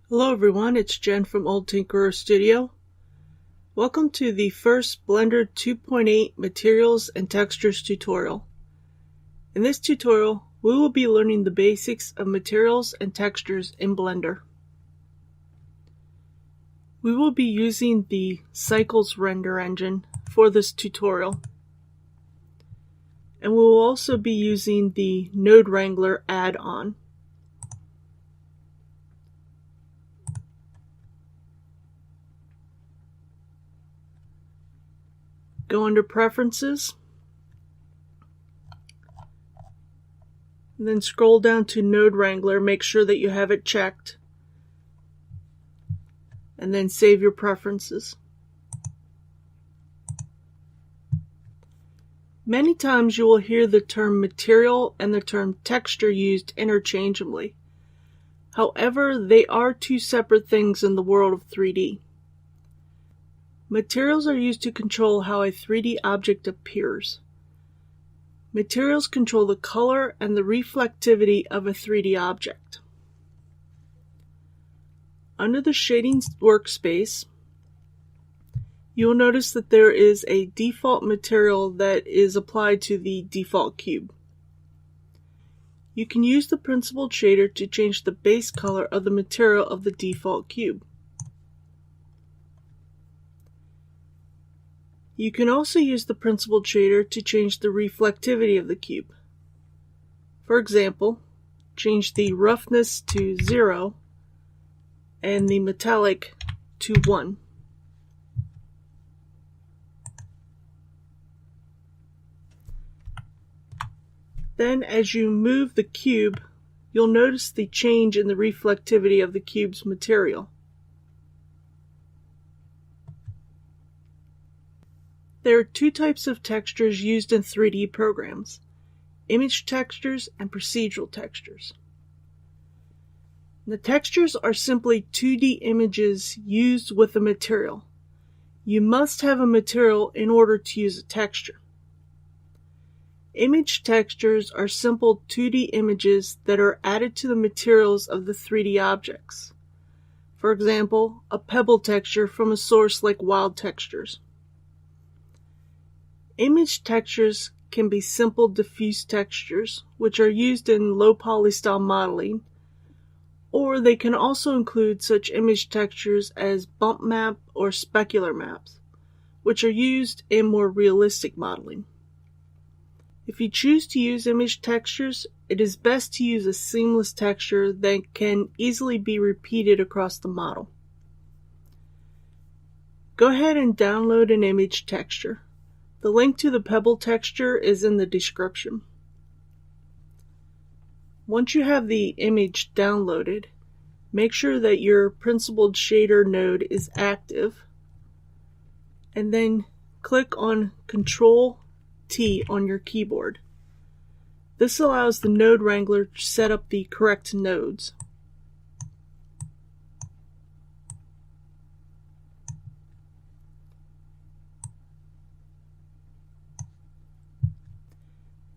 Hello everyone, it's Jen from Old Tinkerer Studio. Welcome to the first Blender 2.8 Materials and Textures tutorial. In this tutorial, we will be learning the basics of materials and textures in Blender. We will be using the Cycles render engine for this tutorial. And we will also be using the Node Wrangler add-on. Go under Preferences, and then scroll down to Node Wrangler, make sure that you have it checked, and then save your preferences. Many times you will hear the term material and the term texture used interchangeably. However, they are two separate things in the world of 3D. Materials are used to control how a 3D object appears. Materials control the color and the reflectivity of a 3D object. Under the Shading workspace, you will notice that there is a default material that is applied to the default cube. You can use the principled shader to change the base color of the material of the default cube. You can also use the principled shader to change the reflectivity of the cube. For example, change the roughness to 0 and the metallic to 1. Then as you move the cube, you'll notice the change in the reflectivity of the cube's material. There are two types of textures used in 3D programs: image textures and procedural textures. The textures are simply 2D images used with a material. You must have a material in order to use a texture. Image textures are simple 2D images that are added to the materials of the 3D objects. For example, a pebble texture from a source like Wild Textures. Image textures can be simple diffuse textures, which are used in low poly style modeling, or they can also include such image textures as bump map or specular maps, which are used in more realistic modeling. If you choose to use image textures, it is best to use a seamless texture that can easily be repeated across the model. Go ahead and download an image texture. The link to the pebble texture is in the description. Once you have the image downloaded, make sure that your principled shader node is active, and then click on Ctrl-T on your keyboard. This allows the Node Wrangler to set up the correct nodes.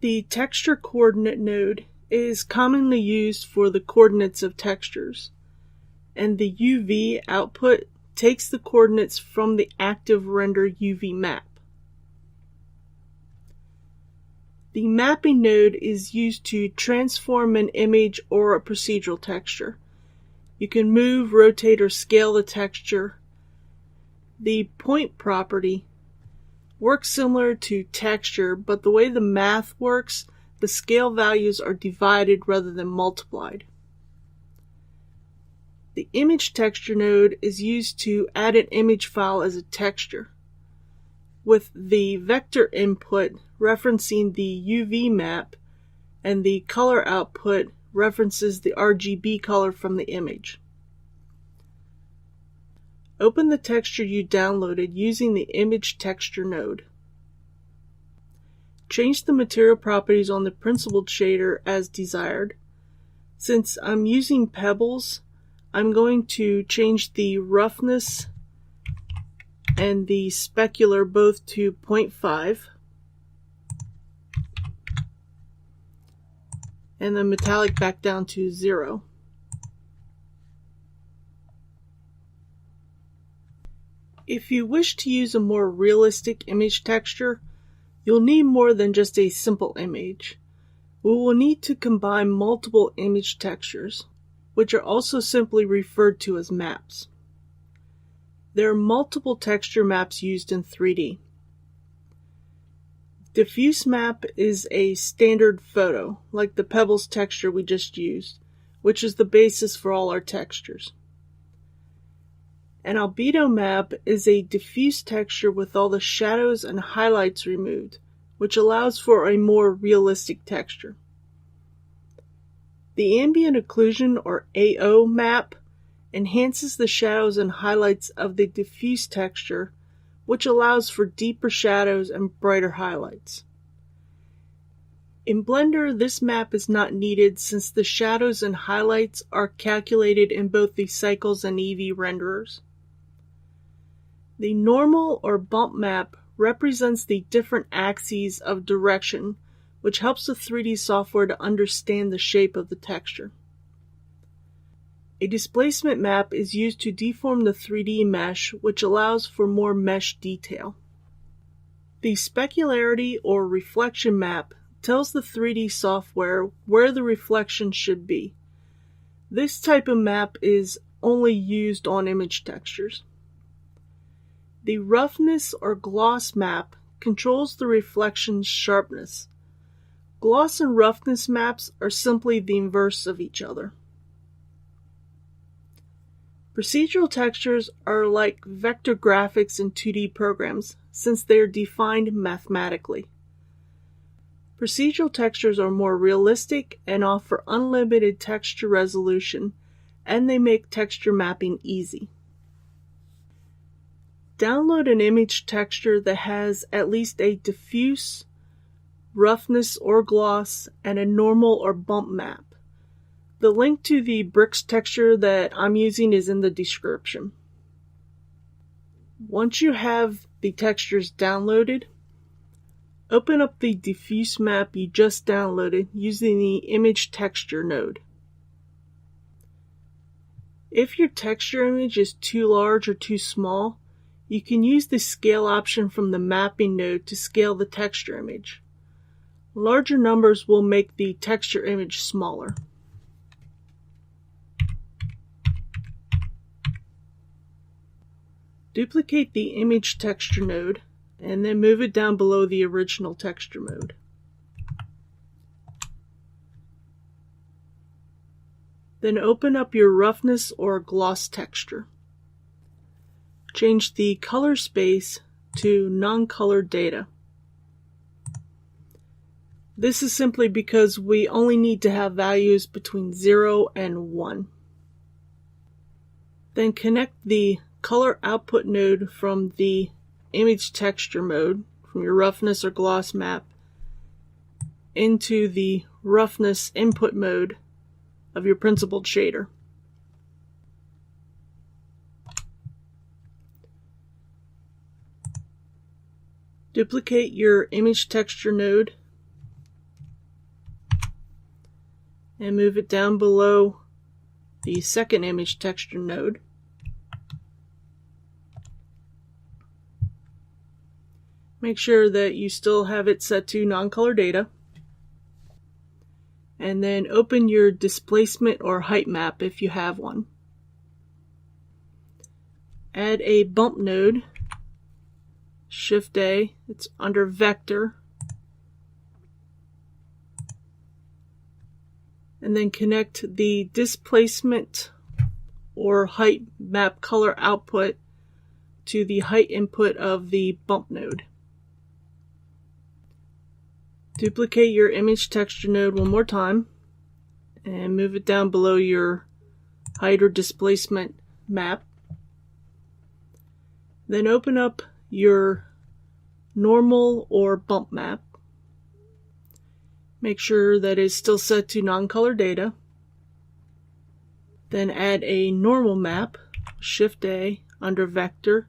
The texture coordinate node is commonly used for the coordinates of textures, and the UV output takes the coordinates from the active render UV map. The mapping node is used to transform an image or a procedural texture. You can move, rotate, or scale the texture. The point property works similar to texture, but the way the math works, the scale values are divided rather than multiplied. The image texture node is used to add an image file as a texture, with the vector input referencing the UV map and the color output references the RGB color from the image. Open the texture you downloaded using the image texture node. Change the material properties on the principled shader as desired. Since I'm using pebbles, I'm going to change the roughness and the specular both to 0.5 and the metallic back down to 0. If you wish to use a more realistic image texture, you'll need more than just a simple image. We will need to combine multiple image textures, which are also simply referred to as maps. There are multiple texture maps used in 3D. Diffuse map is a standard photo, like the pebbles texture we just used, which is the basis for all our textures. An albedo map is a diffuse texture with all the shadows and highlights removed, which allows for a more realistic texture. The ambient occlusion, or AO map, enhances the shadows and highlights of the diffuse texture, which allows for deeper shadows and brighter highlights. In Blender, this map is not needed since the shadows and highlights are calculated in both the Cycles and Eevee renderers. The normal or bump map represents the different axes of direction, which helps the 3D software to understand the shape of the texture. A displacement map is used to deform the 3D mesh, which allows for more mesh detail. The specularity or reflection map tells the 3D software where the reflection should be. This type of map is only used on image textures. The roughness or gloss map controls the reflection's sharpness. Gloss and roughness maps are simply the inverse of each other. Procedural textures are like vector graphics in 2D programs, since they are defined mathematically. Procedural textures are more realistic and offer unlimited texture resolution, and they make texture mapping easy. Download an image texture that has at least a diffuse, roughness or gloss, and a normal or bump map. The link to the bricks texture that I'm using is in the description. Once you have the textures downloaded, open up the diffuse map you just downloaded using the image texture node. If your texture image is too large or too small, you can use the scale option from the mapping node to scale the texture image. Larger numbers will make the texture image smaller. Duplicate the image texture node and then move it down below the original texture mode. Then open up your roughness or gloss texture. Change the color space to non-colored data. This is simply because we only need to have values between 0 and 1. Then connect the color output node from the image texture mode, from your roughness or gloss map, into the roughness input mode of your principled shader. Duplicate your image texture node and move it down below the second image texture node. Make sure that you still have it set to non-color data. And then open your displacement or height map if you have one. Add a bump node. Shift A, it's under vector. And then connect the displacement or height map color output to the height input of the bump node. Duplicate your image texture node one more time and move it down below your height or displacement map. Then open up your normal or bump map. Make sure that it's still set to non-color data. Then add a normal map, Shift A, under vector.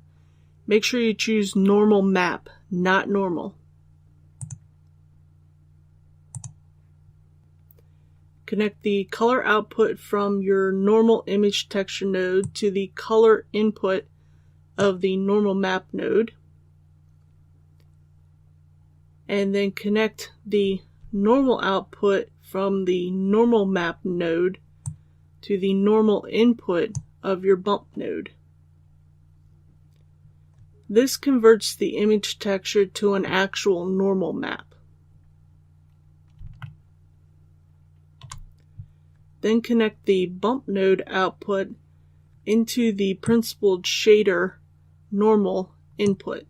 Make sure you choose normal map, not normal. Connect the color output from your normal image texture node to the color input of the normal map node, and then connect the normal output from the normal map node to the normal input of your bump node. This converts the image texture to an actual normal map. Then connect the bump node output into the principled shader normal input.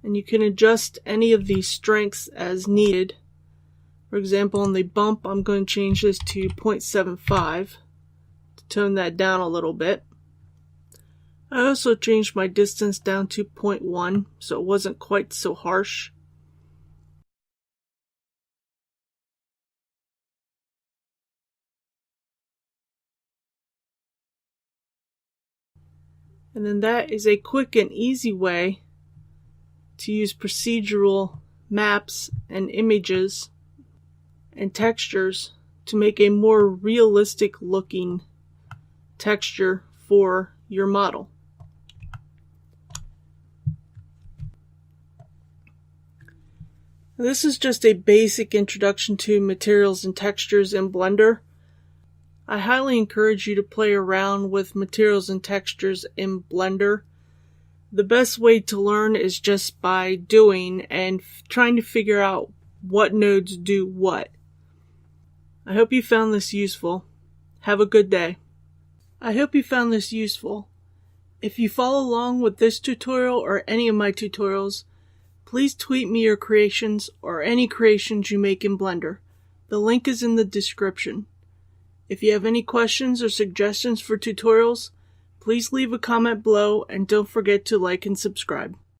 And you can adjust any of these strengths as needed. For example, on the bump, I'm going to change this to 0.75 to tone that down a little bit. I also changed my distance down to 0.1 so it wasn't quite so harsh. And then that is a quick and easy way to use procedural maps and images and textures to make a more realistic looking texture for your model. This is just a basic introduction to materials and textures in Blender. I highly encourage you to play around with materials and textures in Blender. The best way to learn is just by doing and trying to figure out what nodes do what. I hope you found this useful. Have a good day. If you follow along with this tutorial or any of my tutorials, please tweet me your creations or any creations you make in Blender. The link is in the description. If you have any questions or suggestions for tutorials, please leave a comment below and don't forget to like and subscribe.